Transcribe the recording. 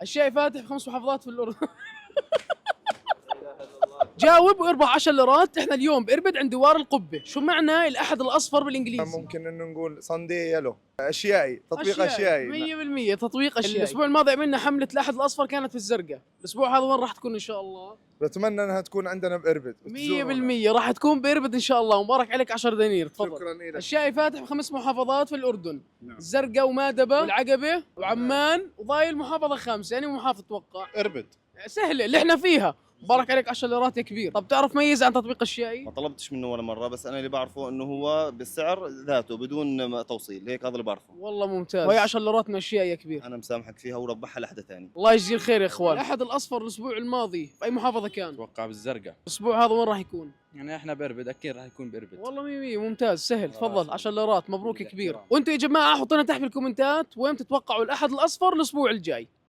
الشاي فاتح بخمس محافظات في الأردن. جاوب واربح 10 ليرات. احنا اليوم بإربد عند دوار القبة. شو معنى الأحد الأصفر بالإنجليزي؟ ممكن انه نقول صندي يلو، اشيائي، تطبيق اشيائي. 100% تطبيق أشيائي. الأسبوع الماضي عملنا حملة الأحد الأصفر كانت في الزرقاء. الأسبوع هذا وين راح تكون إن شاء الله؟ بتمنى انها تكون عندنا بإربد 100% راح تكون بإربد إن شاء الله. مبارك عليك 10 دنانير. تفضل. شكرا لك. الشاي فاتح بخمس محافظات في الأردن. نعم. الزرقاء ومادبة والعقبة وعمان وضايل محافظة خامسة. يعني محافظة توقع اربد. سهلة اللي احنا فيها. مبارك عليك 10 ليرات يا كبير. طب تعرف ميز عن تطبيق الشيائي؟ ما طلبتش منه ولا مره، بس انا اللي بعرفه انه هو بالسعر ذاته بدون توصيل، هيك هذا اللي بعرفه. والله ممتاز. وهي 10 ليرات من الشيائي يا كبير. انا مسامحك فيها وربحها لحدا ثاني. الله يجزيه الخير يا اخوان. الاحد الاصفر الاسبوع الماضي في اي محافظة كان؟ اتوقع بالزرقاء. الاسبوع هذا وين راح يكون؟ يعني احنا بإربد، اكيد راح يكون بإربد. والله 100 ممتاز سهل. تفضل 10 ليرات. مبروك يا كبير. بالاحترام. وانتم يا جماعة حطونا تحت بالكومنتات وين تتوقعوا الاحد الاصفر الاسبوع الجاي.